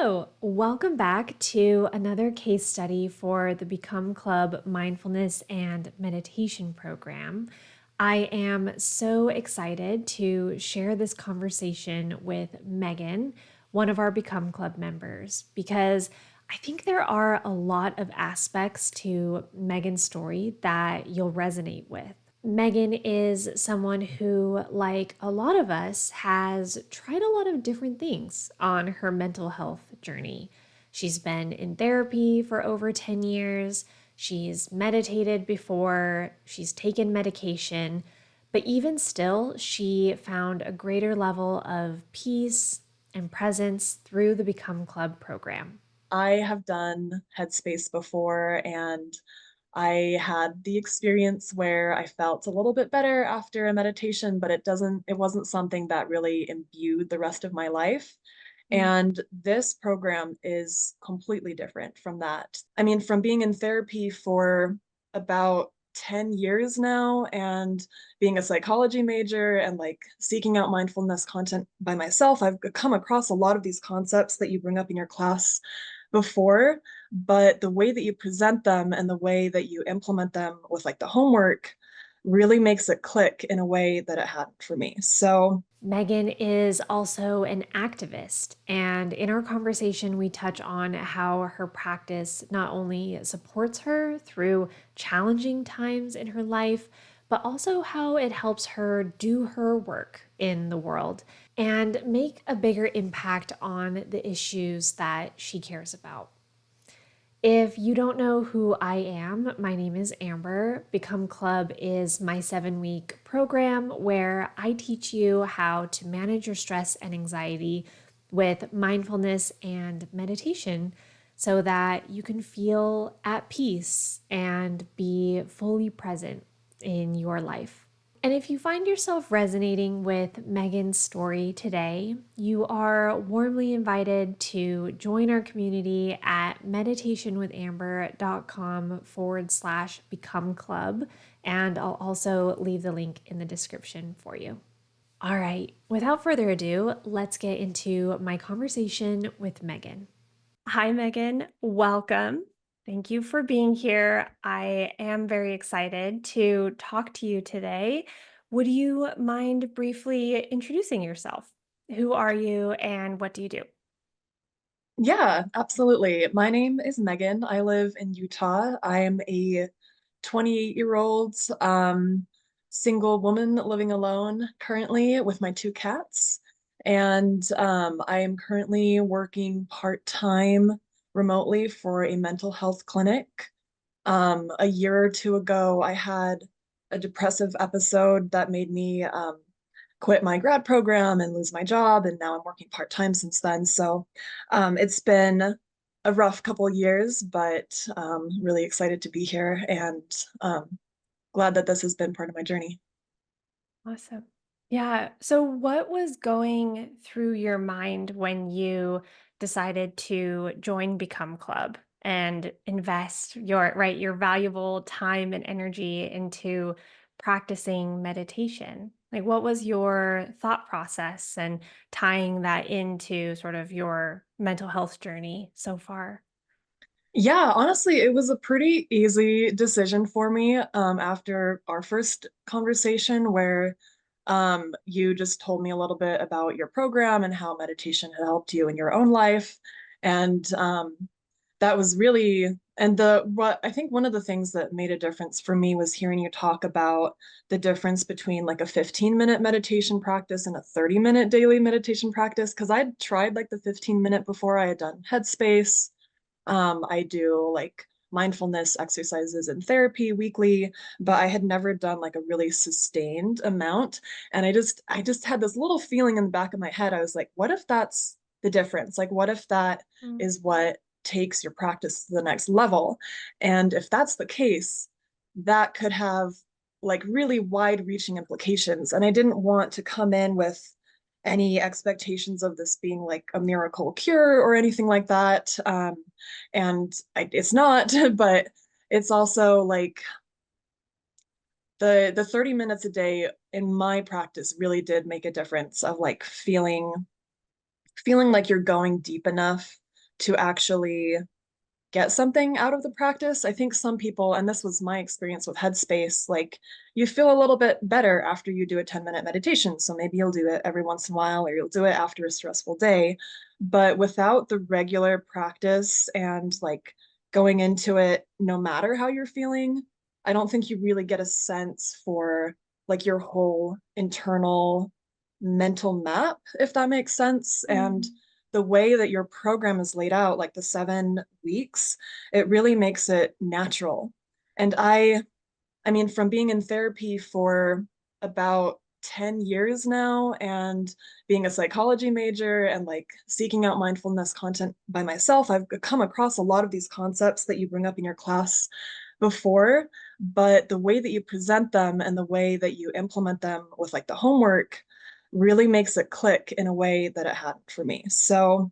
Hello, welcome back to another case study for the Become Club Mindfulness and Meditation program. I am so excited to share this conversation with Megan, one of our Become Club members, because I think there are a lot of aspects to Megan's story that you'll resonate with. Megan is someone who, like a lot of us, has tried a lot of different things on her mental health journey. She's been in therapy for over 10 years. She's meditated before. She's taken medication. But even still, she found a greater level of peace and presence through the Become Club program. I have done Headspace before, and I had the experience where I felt a little bit better after a meditation, but it wasn't something that really imbued the rest of my life. And this program is completely different from that. I mean, from being in therapy for about 10 years now and being a psychology major and like seeking out mindfulness content by myself, I've come across a lot of these concepts that you bring up in your class before, but the way that you present them and the way that you implement them with like the homework really makes it click in a way that it hadn't for me. So Megan is also an activist, and in our conversation, we touch on how her practice not only supports her through challenging times in her life, but also how it helps her do her work in the world and make a bigger impact on the issues that she cares about. If you don't know who I am, my name is Amber. Become Club is my 7-week program where I teach you how to manage your stress and anxiety with mindfulness and meditation so that you can feel at peace and be fully present in your life. And if you find yourself resonating with Megan's story today, you are warmly invited to join our community at meditationwithamber.com/become club. And I'll also leave the link in the description for you. All right, without further ado, let's get into my conversation with Megan. Hi, Megan. Welcome. Thank you for being here. I am very excited to talk to you today. Would you mind briefly introducing yourself? Who are you and what do you do? yeah, absolutely. My name is Megan. I live in Utah. I am a 28-year-old single woman living alone currently with my two cats. And I am currently working part-time remotely for a mental health clinic. A year or two ago, I had a depressive episode that made me quit my grad program and lose my job, and now I'm working part-time since then. So it's been a rough couple years, but really excited to be here and glad that this has been part of my journey. Awesome. Yeah. So, what was going through your mind when you decided to join Become Club and invest your valuable time and energy into practicing meditation? Like, what was your thought process and tying that into sort of your mental health journey so far? Yeah, honestly, it was a pretty easy decision for me after our first conversation where you just told me a little bit about your program and how meditation had helped you in your own life. And that was really, and what I think one of the things that made a difference for me was hearing you talk about the difference between like a 15-minute meditation practice and a 30-minute daily meditation practice. Because I'd tried like the 15-minute before. I had done Headspace. I do like mindfulness exercises and therapy weekly, but I had never done like a really sustained amount. And I just had this little feeling in the back of my head. I was like, what if that's the difference? Like, what if that Mm. is what takes your practice to the next level? And if that's the case, that could have like really wide-reaching implications. And I didn't want to come in with any expectations of this being like a miracle cure or anything like that. It's not, but it's also like the 30 minutes a day in my practice really did make a difference of like feeling like you're going deep enough to actually get something out of the practice. I think some people, and this was my experience with Headspace, like you feel a little bit better after you do a 10-minute meditation. So maybe you'll do it every once in a while, or you'll do it after a stressful day. But without the regular practice and like going into it, no matter how you're feeling, I don't think you really get a sense for like your whole internal mental map, if that makes sense. And Mm, the way that your program is laid out, like the 7 weeks, it really makes it natural. And I mean, from being in therapy for about 10 years now and being a psychology major and like seeking out mindfulness content by myself, I've come across a lot of these concepts that you bring up in your class before, but the way that you present them and the way that you implement them with like the homework really makes it click in a way that it hadn't for me. So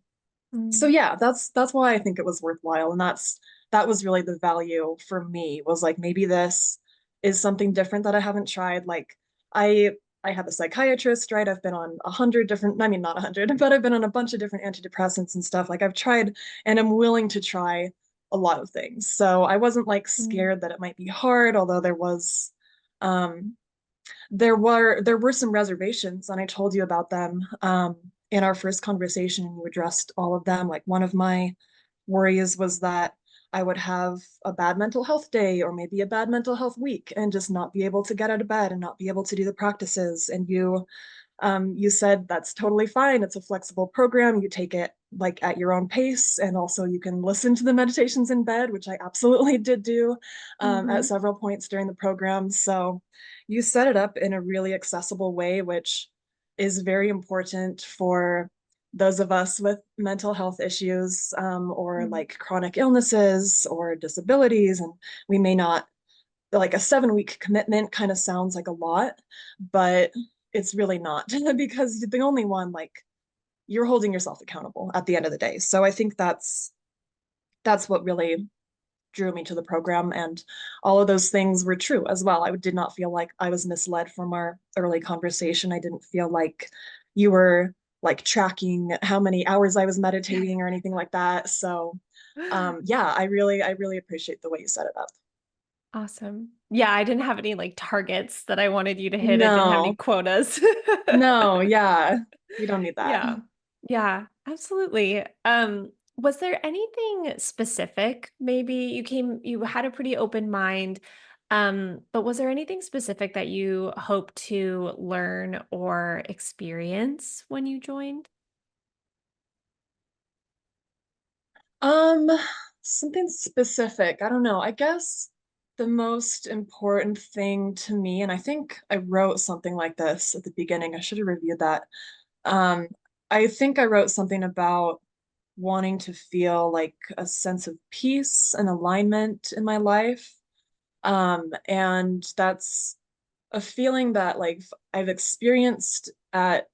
mm, yeah, that's why I think it was worthwhile. And that was really the value for me was like maybe this is something different that I haven't tried. Like I I have a psychiatrist, right? I've been on 100 different, I mean not 100, but I've been on a bunch of different antidepressants and stuff. Like I've tried and I'm willing to try a lot of things. So I wasn't like mm, scared that it might be hard, although um there were some reservations, and I told you about them in our first conversation, and you addressed all of them. Like one of my worries was that I would have a bad mental health day or maybe a bad mental health week and just not be able to get out of bed and not be able to do the practices. And you said that's totally fine. It's a flexible program. You take it like at your own pace, and also you can listen to the meditations in bed, which I absolutely did do at mhm, several points during the program. So you set it up in a really accessible way, which is very important for those of us with mental health issues or mm, like chronic illnesses or disabilities. And we may not like a 7 week commitment kind of sounds like a lot, but it's really not because the only one like you're holding yourself accountable at the end of the day. So I think that's what really drew me to the program, and all of those things were true as well. I did not feel like I was misled from our early conversation. I didn't feel like you were like tracking how many hours I was meditating or anything like that. So yeah, I really appreciate the way you set it up. awesome. Yeah, I didn't have any like targets that I wanted you to hit. I didn't have any No, quotas. no, yeah, you don't need that. Yeah. Yeah, absolutely. Was there anything specific? Maybe you had a pretty open mind, but was there anything specific that you hope to learn or experience when you joined? Um, Something specific. I don't know. I guess the most important thing to me, and I think I wrote something like this at the beginning. I should have reviewed that. Um, I think I wrote something about wanting to feel like a sense of peace and alignment in my life. And that's a feeling that like I've experienced at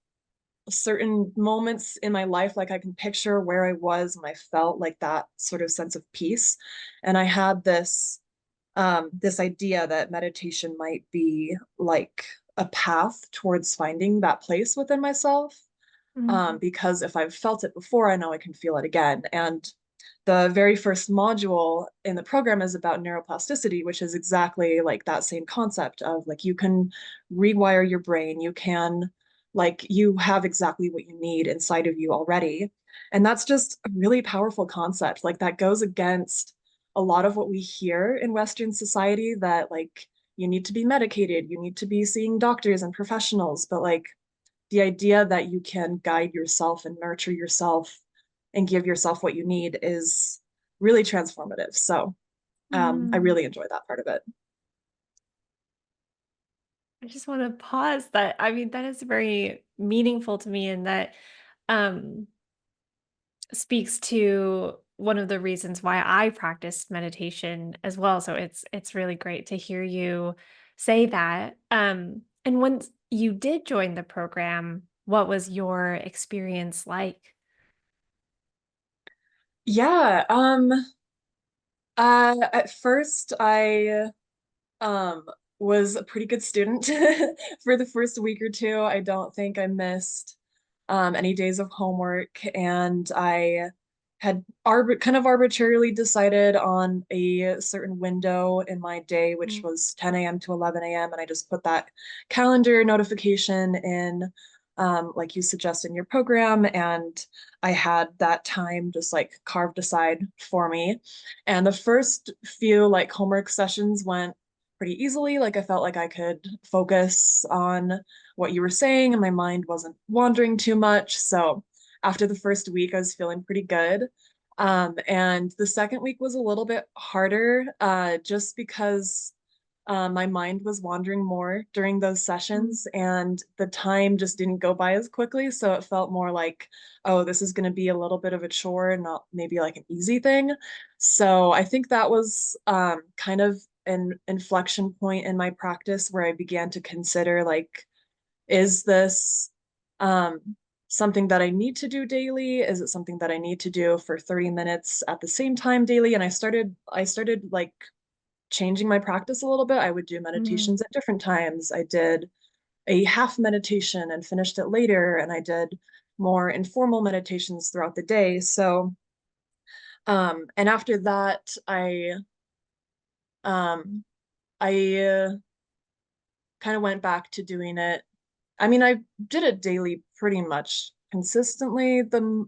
certain moments in my life. Like I can picture where I was when I felt like that sort of sense of peace. And I had this idea that meditation might be like a path towards finding that place within myself. Mm, Because if I've felt it before, I know I can feel it again. And the very first module in the program is about neuroplasticity, which is exactly like that same concept of like you can rewire your brain, you can like you have exactly what you need inside of you already. And that's just a really powerful concept. Like that goes against a lot of what we hear in Western society that like you need to be medicated, you need to be seeing doctors and professionals, but like the idea that you can guide yourself and nurture yourself and give yourself what you need is really transformative. So I mm. really enjoy that part of it. I just want to pause that. I mean, that is very meaningful to me and that um speaks to one of the reasons why I practice meditation as well. So it's really great to hear you say that. And once you did join the program, what was your experience like? Yeah, at first I um was a pretty good student for the first week or two. I don't think I missed any days of homework, and I had kind of arbitrarily decided on a certain window in my day, which Mm, was 10 a.m. to 11 a.m. And I just put that calendar notification in, like you suggest in your program. And I had that time just like carved aside for me. And the first few like homework sessions went pretty easily. Like I felt like I could focus on what you were saying and my mind wasn't wandering too much. So after the first week, I was feeling pretty good. And the second week was a little bit harder, just because my mind was wandering more during those mm, sessions and the time just didn't go by as quickly. So it felt more like, oh, this is going to be a little bit of a chore, not maybe like an easy thing. So I think that was kind of an inflection point in my practice where I began to consider like, is this um, something that I need to do daily? Is it something that I need to do for 30 minutes at the same time daily? And I started like changing my practice a little bit. I would do mm, meditations at different times. I did a half meditation and finished it later, and I did more informal meditations throughout the day. So, and after that, um, I kind of went back to doing it. I mean, I did it daily pretty much consistently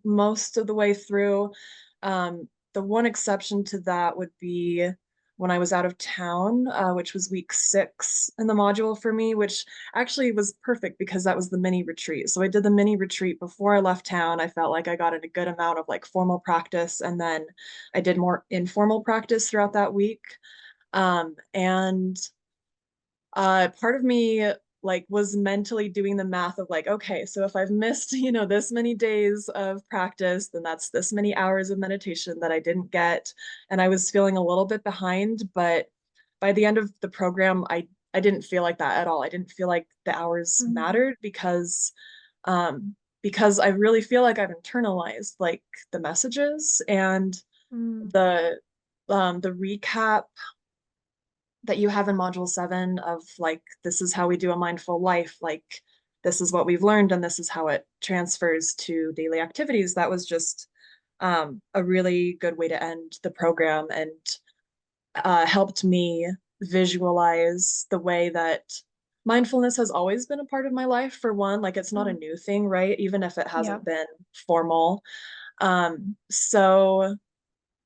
most of the way through. The one exception to that would be when I was out of town, which was week 6 in the module for me, which actually was perfect because that was the mini retreat. So I did the mini retreat before I left town. I felt like I got in a good amount of like formal practice, and then I did more informal practice throughout that week. And part of me like was mentally doing the math of like, okay, so if I've missed, this many days of practice, then that's this many hours of meditation that I didn't get. And I was feeling a little bit behind, but by the end of the program, I didn't feel like that at all. I didn't feel like the hours mm, mattered because I really feel like I've internalized like the messages and mm, the recap that you have in module 7 of like, this is how we do a mindful life, like this is what we've learned and this is how it transfers to daily activities. That was just a really good way to end the program and helped me visualize the way that mindfulness has always been a part of my life. For one, like it's not a mm. new thing, right? Even if it hasn't Yep. been formal.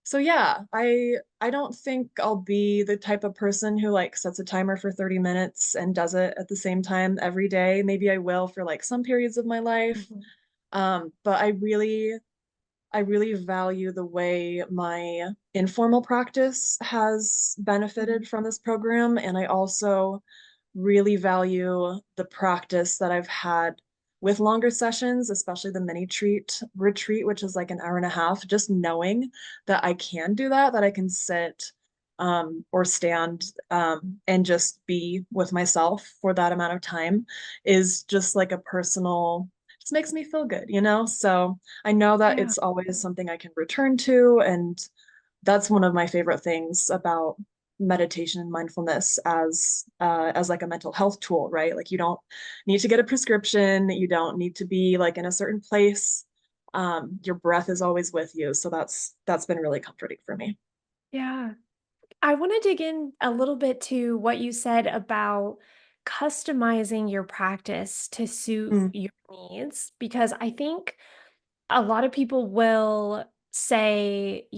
So yeah, I don't think I'll be the type of person who like sets a timer for 30 minutes and does it at the same time every day. Maybe I will for like some periods of my life. Mhm, But I really value the way my informal practice has mhm, benefited from this program. And I also really value the practice that I've had with longer sessions, especially the mini treat retreat, which is like an hour and a half, just knowing that I can do that, that I can sit or stand and just be with myself for that amount of time is just like a personal, just makes me feel good? So I know that yeah. it's always something I can return to. And that's one of my favorite things about meditation and mindfulness as like a mental health tool, right? Like you don't need to get a prescription, you don't need to be like in a certain place. Your breath is always with you. So that's been really comforting for me. Yeah. I want to dig in a little bit to what you said about customizing your practice to suit Mm, your needs, because I think a lot of people will say,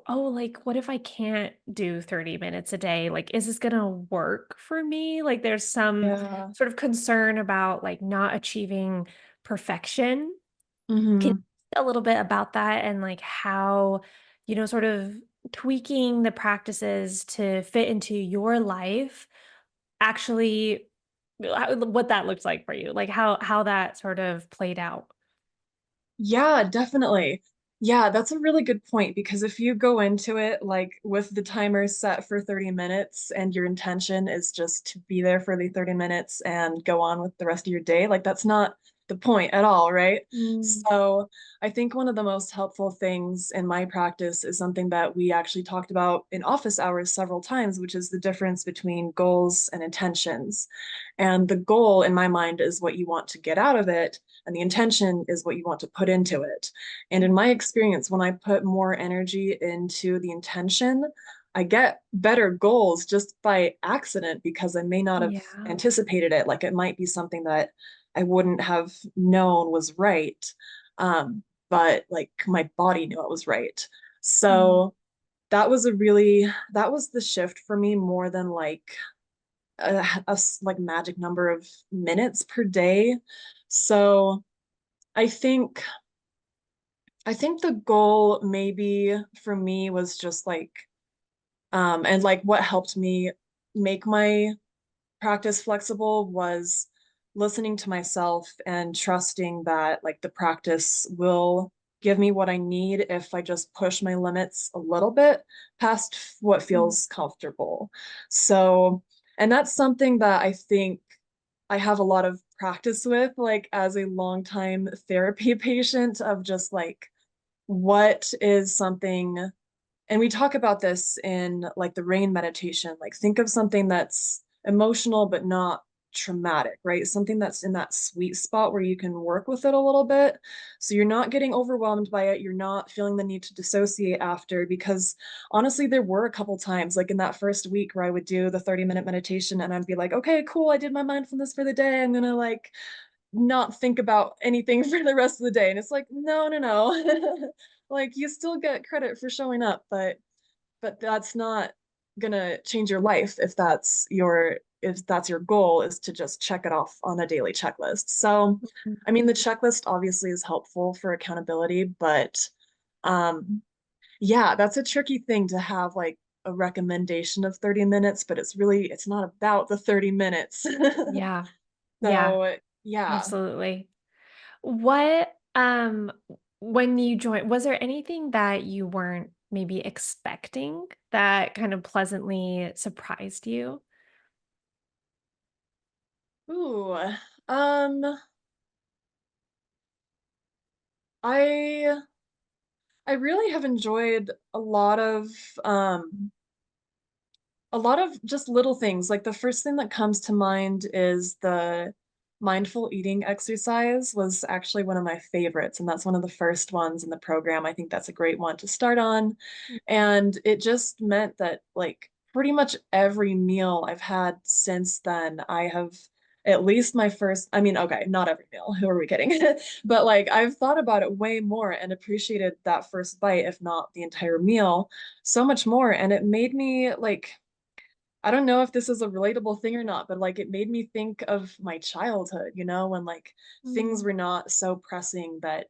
oh, like, what if I can't do 30 minutes a day? Like, is this going to work for me? Like, there's some yeah. sort of concern about like not achieving perfection. Can you Hmm. say a little bit about that and like how, sort of tweaking the practices to fit into your life actually what that looks like for you? Like how that sort of played out? Yeah, definitely. Yeah, that's a really good point because if you go into it like with the timer set for 30 minutes and your intention is just to be there for the 30 minutes and go on with the rest of your day, like that's not the point at all, right? Mm, So I think one of the most helpful things in my practice is something that we actually talked about in office hours several times, which is the difference between goals and intentions. And the goal in my mind is what you want to get out of it, and the intention is what you want to put into it. And in my experience, when I put more energy into the intention, I get better goals just by accident because I may not have Yeah. anticipated it. Like it might be something that I wouldn't have known was right. But like my body knew it was right. Mm. So that was the shift for me more than like like magic number of minutes per day. So I think I think the goal maybe for me was just like and like what helped me make my practice flexible was listening to myself and trusting that like the practice will give me what I need if I just push my limits a little bit past what Mm. feels comfortable. So, and that's something that I think I have a lot of practice with, like as a longtime therapy patient of just like what is something, and we talk about this in like the rain meditation, like think of something that's emotional but not traumatic, right? Something that's in that sweet spot where you can work with it a little bit. So you're not getting overwhelmed by it. You're not feeling the need to dissociate after, because honestly, there were a couple times, like in that first week, where I would do the 30-minute meditation and I'd be like, okay, cool, I did my mindfulness for the day. I'm gonna like not think about anything for the rest of the day. And it's like, no, no, no. Like you still get credit for showing up, but that's not gonna change your life if that's your goal is to just check it off on a daily checklist. So, Mm. I mean, the checklist obviously is helpful for accountability, but um, yeah, that's a tricky thing to have like a recommendation of 30 minutes, but it's not about the 30 minutes. Yeah. Yeah, So, yeah. absolutely. What, when you joined, was there anything that you weren't maybe expecting that kind of pleasantly surprised you? Ooh, um, I I really have enjoyed um a lot of just little things. Like the first thing that comes to mind is the mindful eating exercise was actually one of my favorites, and that's one of the first ones in the program. I think that's a great one to start on. And it just meant that like pretty much every meal I've had since then, I have at least my first, I mean, okay, not every meal, who are we kidding? But like I've thought about it way more and appreciated that first bite, if not the entire meal, so much more. And it made me like I don't know if this is a relatable thing or not, but like it made me think of my childhood, you know, when like things Mm. were not so pressing that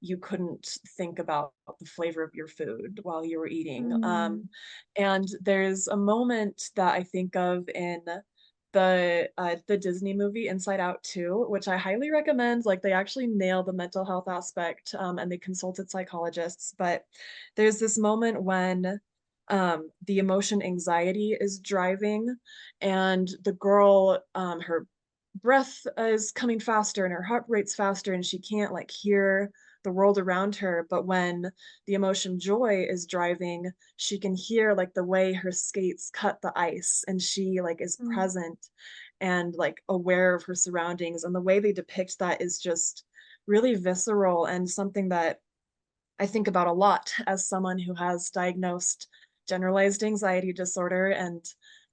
you couldn't think about the flavor of your food while you were eating. Mm. And there's a moment that I think of in the Disney movie Inside Out 2, which I highly recommend. Like they actually nail the mental health aspect, and they consulted psychologists. But there's this moment when the emotion anxiety is driving, and the girl, her breath is coming faster and her heart rate's faster, and she can't like hear the world around her. But when the emotion joy is driving, she can hear like the way her skates cut the ice, and she like is Mm. present and like aware of her surroundings. And the way they depict that is just really visceral and something that I think about a lot as someone who has diagnosed generalized anxiety disorder, and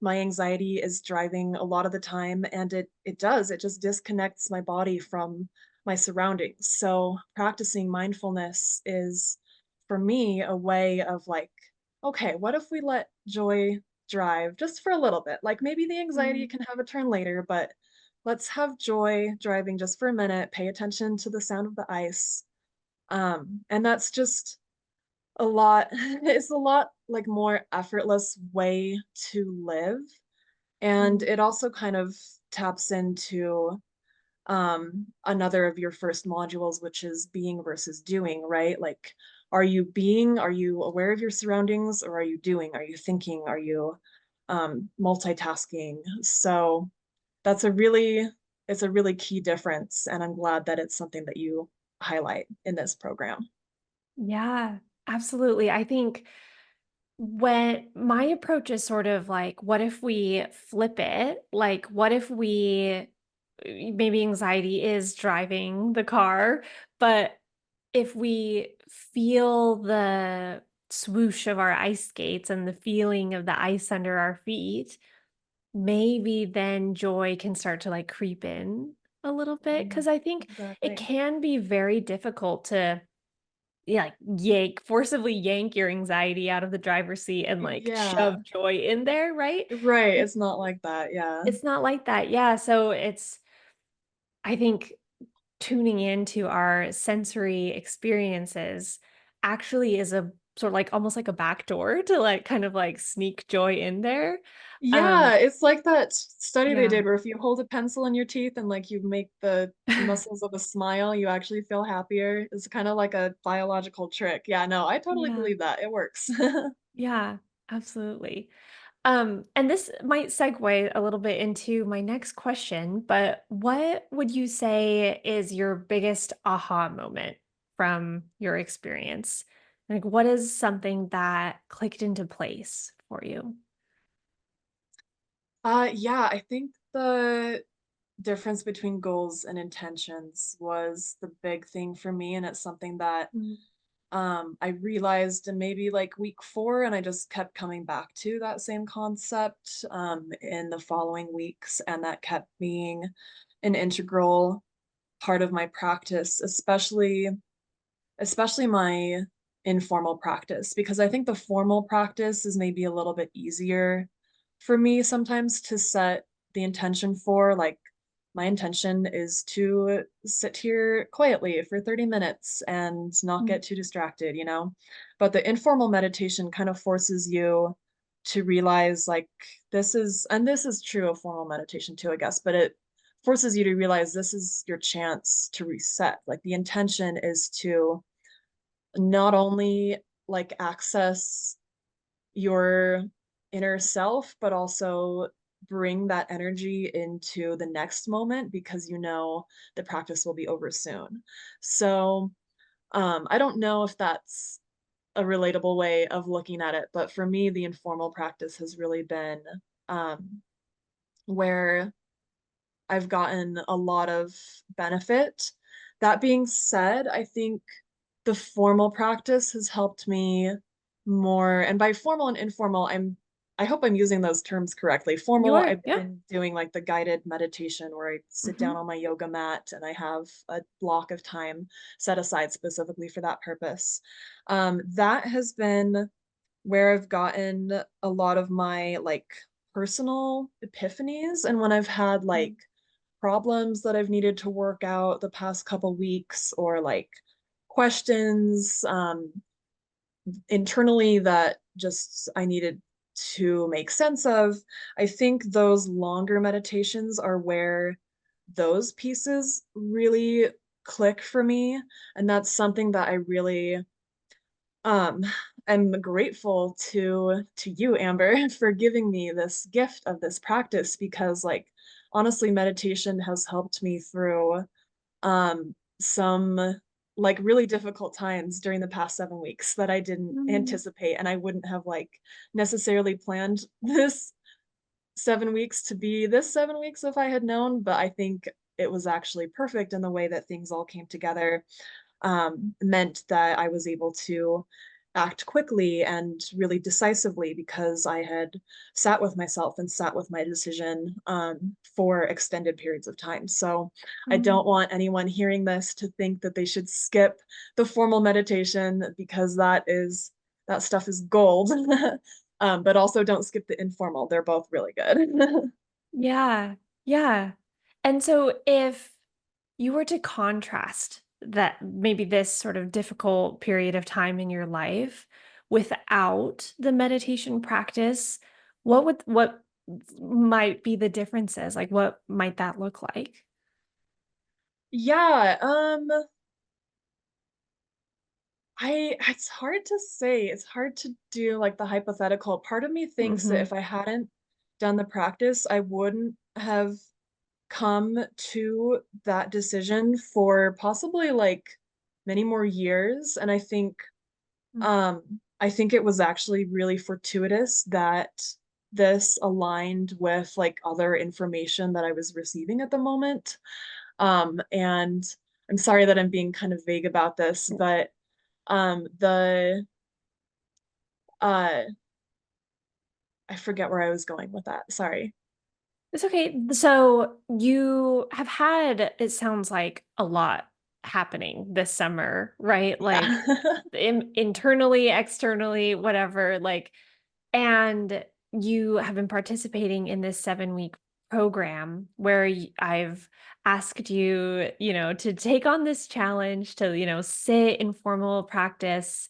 my anxiety is driving a lot of the time, and it just disconnects my body from my surroundings. So practicing mindfulness is for me a way of like, okay, what if we let joy drive just for a little bit? Like maybe the anxiety Mm. can have a turn later, but let's have joy driving just for a minute, pay attention to the sound of the ice, and that's just a lot it's a lot like more effortless way to live. And Mm. it also kind of taps into another of your first modules, which is being versus doing, right? Like, are you aware of your surroundings, or are you doing? Are you thinking? Are you multitasking? So that's it's a really key difference. And I'm glad that it's something that you highlight in this program. Yeah, absolutely. I think when my approach is sort of like, what if we flip it? Like, what if we maybe anxiety is driving the car, but if we feel the swoosh of our ice skates and the feeling of the ice under our feet, maybe then joy can start to like creep in a little bit. Mhm. Cause I think it Exactly. can be very difficult to, yeah, like forcibly yank your anxiety out of the driver's seat and like Yeah. shove joy in there, right? Right, It, it's not like that, yeah. it's not like that. Yeah. So I think tuning into our sensory experiences actually is a sort of like almost like a back door to like kind of like sneak joy in there. Um, Yeah, it's like that study they yeah. did where if you hold a pencil in your teeth and like you make the muscles of a smile, you actually feel happier. It's kind of like a biological trick. Yeah, no, I totally Yeah. believe that. It works. Yeah, absolutely. And this might segue a little bit into my next question, but what would you say is your biggest aha moment from your experience? Like, what is something that clicked into place for you? Yeah, I think the difference between goals and intentions was the big thing for me, and it's something that Mm, I realized in maybe like week 4, and I just kept coming back to that same concept in the following weeks, and that kept being an integral part of my practice, especially my informal practice, because I think the formal practice is maybe a little bit easier for me sometimes to set the intention for. Like, my intention is to sit here quietly for 30 minutes and not mm, get too distracted, you know? But the informal meditation kind of forces you to realize, like, this is true of formal meditation too, I guess, but it forces you to realize this is your chance to reset. Like, the intention is to not only like access your inner self, but also bring that energy into the next moment because you know the practice will be over soon. So I don't know if that's a relatable way of looking at it, but for me, the informal practice has really been um, where I've gotten a lot of benefit. That being said, I think the formal practice has helped me more, and by formal and informal, I hope I'm using those terms correctly. you Formal, are, I've yeah. been doing like the guided meditation where I sit down Mhm. on my yoga mat and I have a block of time set aside specifically for that purpose. That has been where I've gotten a lot of my like personal epiphanies, and when I've had like Mm, problems that I've needed to work out the past couple weeks, or like questions internally that just I needed to make sense of. I think those longer meditations are where those pieces really click for me. And that's something that I really um I'm grateful to you, Amber, for giving me this gift of this practice, because like honestly meditation has helped me through some like really difficult times during the past 7 weeks that I didn't mm, anticipate, and I wouldn't have like necessarily planned this 7 weeks to be this 7 weeks if I had known, but I think it was actually perfect in the way that things all came together. Meant that I was able to act quickly and really decisively because I had sat with myself and sat with my decision for extended periods of time. So I mm. don't want anyone hearing this to think that they should skip the formal meditation, because that stuff is gold. But also don't skip the informal. They're both really good. Yeah, yeah. And so if you were to contrast that maybe this sort of difficult period of time in your life without the meditation practice, what might be the differences? Like what might that look like? Yeah, it's hard to say. It's hard to do like the hypothetical. Part of me thinks that Mhm. if I hadn't done the practice, I wouldn't have come to that decision for possibly like many more years. And I think it was actually really fortuitous that this aligned with like other information that I was receiving at the moment. And I'm sorry that I'm being kind of vague about this, but the uh I forget where I was going with that. Sorry. It's okay. So you have had, it sounds like, a lot happening this summer, right? Like Yeah. internally, externally, whatever. Like, and you have been participating in this 7-week program where I've asked you, to take on this challenge to, sit in formal practice,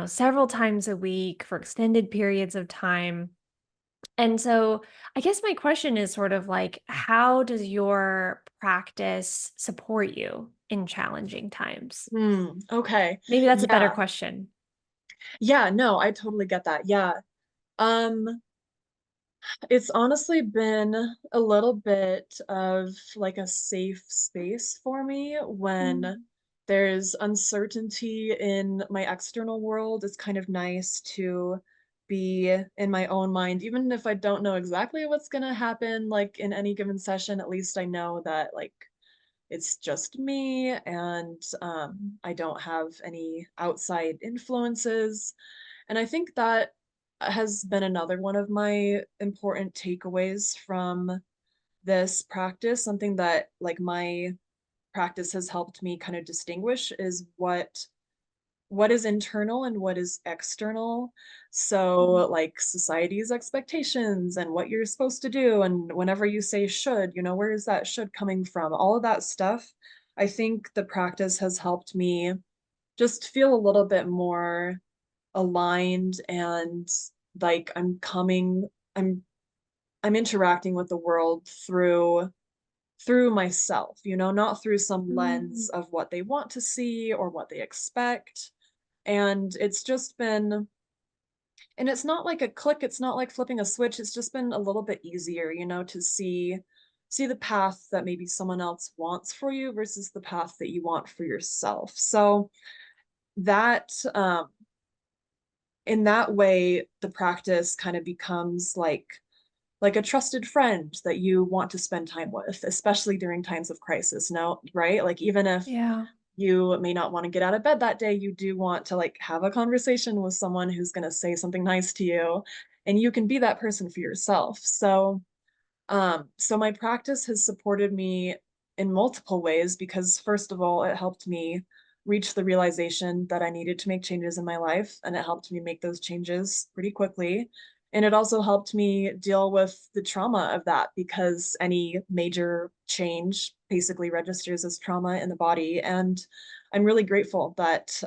several times a week for extended periods of time. And so I guess my question is sort of like, how does your practice support you in challenging times? Okay. Maybe that's a better Yeah. question. Yeah, no, I totally get that. Yeah. Um, it's honestly been a little bit of like a safe space for me when Mm, there's uncertainty in my external world. It's kind of nice to be in my own mind, even if I don't know exactly what's gonna happen, like in any given session, at least I know that like it's just me and I don't have any outside influences. And I think that has been another one of my important takeaways from this practice. Something that like my practice has helped me kind of distinguish is what is internal and what is external. So, mm, like society's expectations and what you're supposed to do, and whenever you say should, where is that should coming from? All of that stuff. I think the practice has helped me just feel a little bit more aligned and like I'm I'm interacting with the world through myself, not through some lens mm, of what they want to see or what they expect. And it's just been and it's not like a click, it's not like flipping a switch, it's just been a little bit easier, to see the path that maybe someone else wants for you versus the path that you want for yourself. So that in that way, the practice kind of becomes like a trusted friend that you want to spend time with, especially during times of crisis. No, right? Like even if yeah. you may not want to get out of bed that day, you do want to like have a conversation with someone who's going to say something nice to you, and you can be that person for yourself. So my practice has supported me in multiple ways because first of all, it helped me reach the realization that I needed to make changes in my life, and it helped me make those changes pretty quickly. And it also helped me deal with the trauma of that because any major change basically registers as trauma in the body. And I'm really grateful that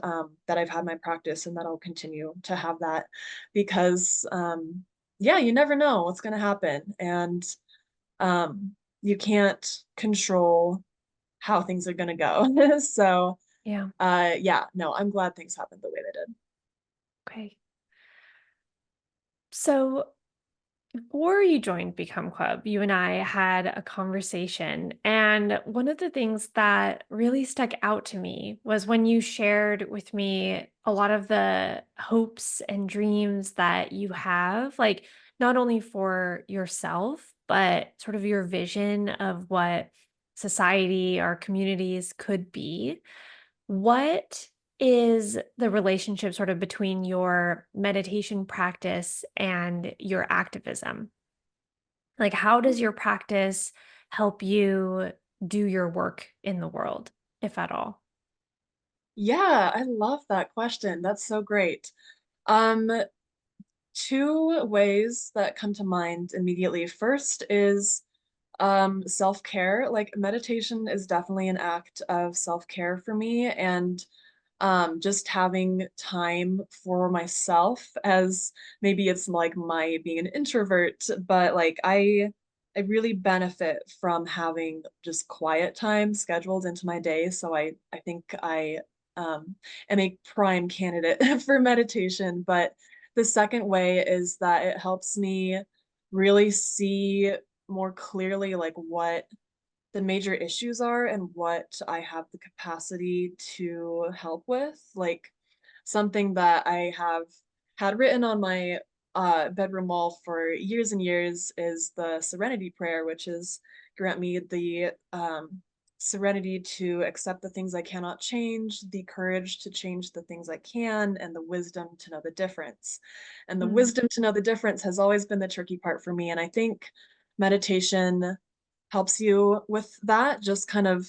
I've had my practice and that I'll continue to have that because yeah, you never know what's going to happen. And you can't control how things are gonna go. So, Yeah. yeah, no, I'm glad things happened the way they did. Okay. So before you joined Become Club, you and I had a conversation. And one of the things that really stuck out to me was when you shared with me a lot of the hopes and dreams that you have, like not only for yourself, but sort of your vision of what society, our communities could be. What is the relationship sort of between your meditation practice and your activism? Like, how does your practice help you do your work in the world, if at all? Yeah, I love that question. That's so great. Um, 2 ways that come to mind immediately. First is self-care. Like meditation is definitely an act of self-care for me, and just having time for myself, as maybe it's like my being an introvert, but like I really benefit from having just quiet time scheduled into my day. So I think I am a prime candidate for meditation. But the second way is that it helps me really see more clearly like what the major issues are and what I have the capacity to help with. Like something that I have had written on my bedroom wall for years and years is the serenity prayer, which is grant me the serenity to accept the things I cannot change, the courage to change the things I can, and the wisdom to know the difference. And the Mm, wisdom to know the difference has always been the tricky part for me. And I think meditation helps you with that, just kind of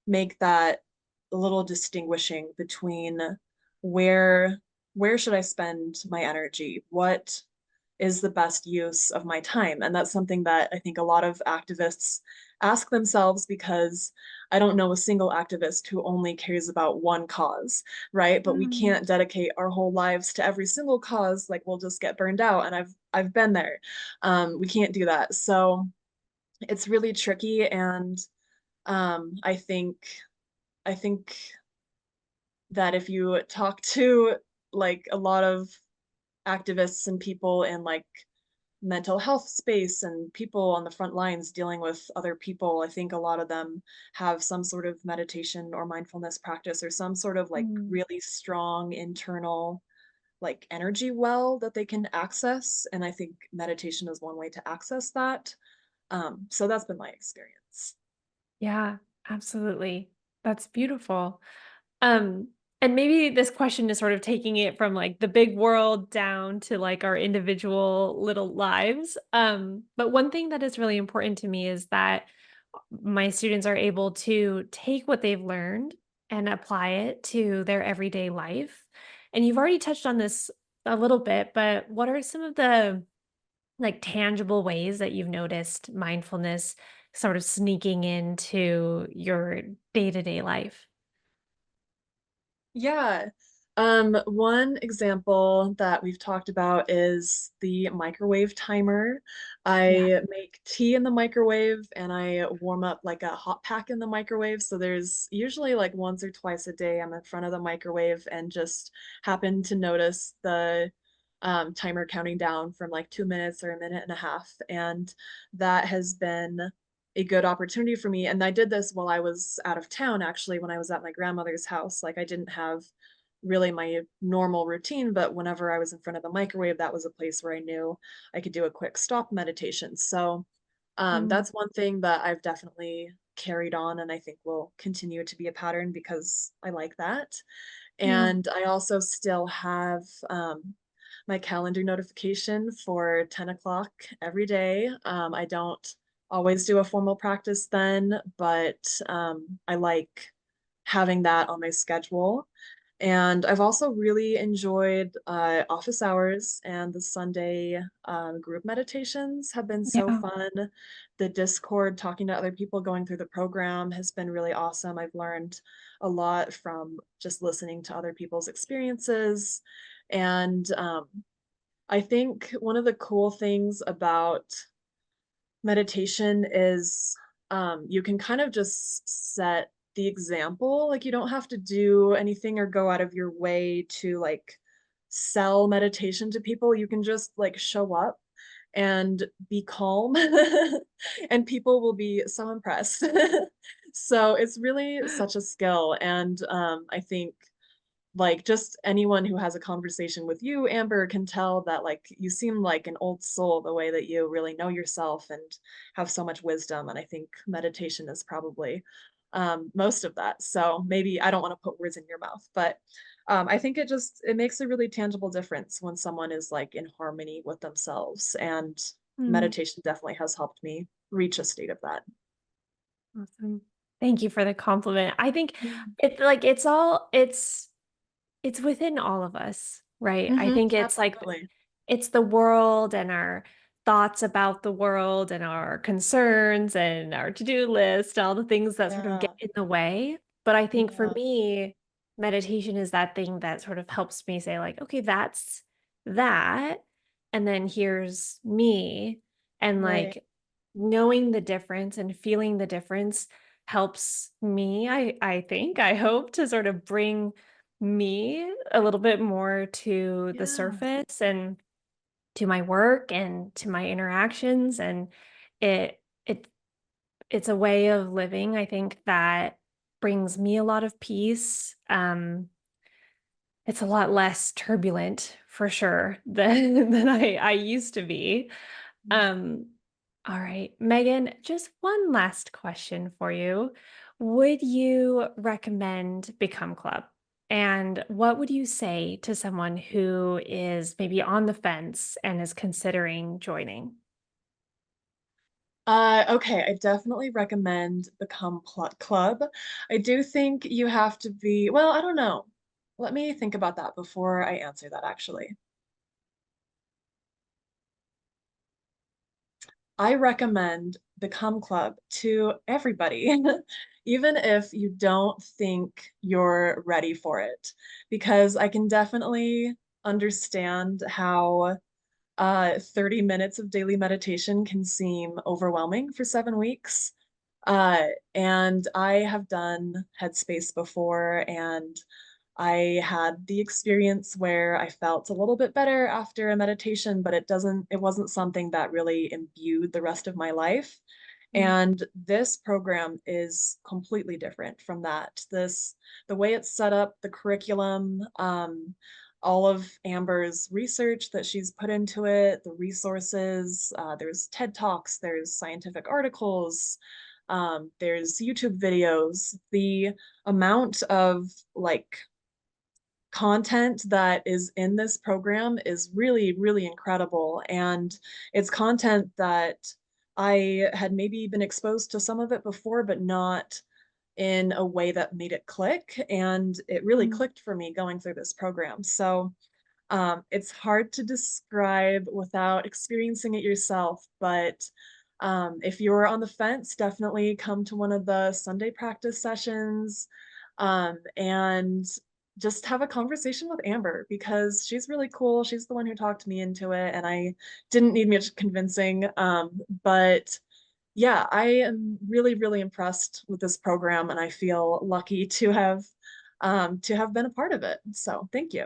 make that little distinguishing between where where should I spend my energy? What is the best use of my time? And that's something that I think a lot of activists ask themselves because I don't know a single activist who only cares about one cause, right? But we mm. can't dedicate our whole lives to every single cause, like we'll just get burned out. And I've been there. We can't do that. So it's really tricky. And I think that if you talk to like a lot of activists and people in like mental health space and people on the front lines dealing with other people, I think a lot of them have some sort of meditation or mindfulness practice or some sort of like Mm. really strong internal like energy well that they can access. And I think meditation is one way to access that. So that's been my experience. Yeah, absolutely. That's beautiful. Um, and maybe this question is sort of taking it from like the big world down to like our individual little lives. But one thing that is really important to me is that my students are able to take what they've learned and apply it to their everyday life. And you've already touched on this a little bit, but what are some of the like tangible ways that you've noticed mindfulness sort of sneaking into your day-to-day life? Yeah. One example that we've talked about is the microwave timer. Yeah. I make tea in the microwave and I warm up like a hot pack in the microwave. So there's usually like once or twice a day I'm in front of the microwave and just happen to notice the timer counting down from like 2 minutes or a minute and a half. And that has been a good opportunity for me. And I did this while I was out of town, actually, when I was at my grandmother's house. Like, I didn't have really my normal routine, but whenever I was in front of the microwave, that was a place where I knew I could do a quick stop meditation. So, Mm, that's one thing that I've definitely carried on and I think will continue to be a pattern because I like that. yeah. And I also still have my calendar notification for 10 o'clock every day. I don't always do a formal practice then, but I like having that on my schedule. And I've also really enjoyed office hours and the Sunday group meditations have been so Yeah. fun. The Discord, talking to other people going through the program has been really awesome. I've learned a lot from just listening to other people's experiences. And I think one of the cool things about meditation is you can kind of just set the example. Like you don't have to do anything or go out of your way to like sell meditation to people. You can just like show up and be calm and people will be so impressed. So it's really such a skill. And I think like just anyone who has a conversation with you, Amber, can tell that like you seem like an old soul the way that you really know yourself and have so much wisdom. And I think meditation is probably most of that. So maybe I don't want to put words in your mouth, but I think it makes a really tangible difference when someone is like in harmony with themselves. And Mm, meditation definitely has helped me reach a state of that. awesome. Thank you for the compliment. I think Yeah. it's within all of us, right? I Hmm. think it's like Absolutely. it's the world and our thoughts about the world and our concerns and our to-do list, all the things that sort of get Yeah. in the way. But I think for Yeah. me, meditation is that thing that sort of helps me say, like, okay, that's that. And then here's me. And Right. like knowing the difference and feeling the difference helps me, I think, I hope to sort of bring me a little bit more to the Yeah. surface and to my work and to my interactions, and it it it's a way of living, I think, that brings me a lot of peace, It's a lot less turbulent for sure than than I used to be. Mm. Um, all right, Megan, just one last question for you. Would you recommend Become Club? And what would you say to someone who is maybe on the fence and is considering joining? Okay, I definitely recommend Become Club. I do think you have to be, well, I don't know. Let me think about that before I answer that, actually. I recommend Become Club to everybody, even if you don't think you're ready for it, because I can definitely understand how 30 minutes of daily meditation can seem overwhelming for 7 weeks. Uh, and I have done Headspace before, and I had the experience where I felt a little bit better after a meditation, but it wasn't something that really imbued the rest of my life. Mm, And this program is completely different from that. The way it's set up, the curriculum, all of Amber's research that she's put into it, the resources, there's TED Talks, there's scientific articles, there's YouTube videos. The amount of like content that is in this program is really, really incredible. And it's content that I had maybe been exposed to some of it before, but not in a way that made it click. And it really mm. clicked for me going through this program. So it's hard to describe without experiencing it yourself, but if you're on the fence, definitely come to one of the Sunday practice sessions and just have a conversation with Amber because she's really cool. She's the one who talked me into it, and I didn't need much convincing. But yeah, I am really, really impressed with this program, and I feel lucky to have been a part of it. So thank you.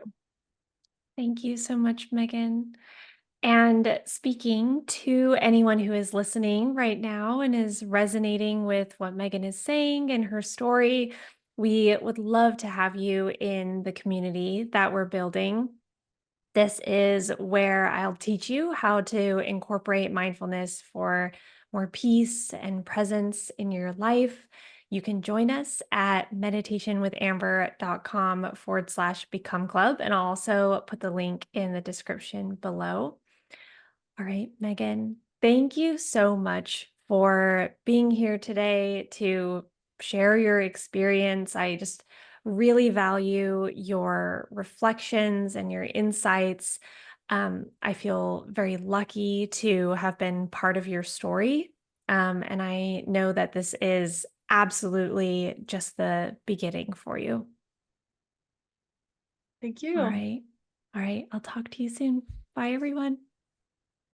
Thank you so much, Megan. And speaking to anyone who is listening right now and is resonating with what Megan is saying and her story, we would love to have you in the community that we're building. This is where I'll teach you how to incorporate mindfulness for more peace and presence in your life. You can join us at meditationwithamber.com/become club. And I'll also put the link in the description below. All right, Megan, thank you so much for being here today to share your experience. I just really value your reflections and your insights. I feel very lucky to have been part of your story. And I know that this is absolutely just the beginning for you. Thank All you. right. All right. I'll talk to you soon. Bye, everyone.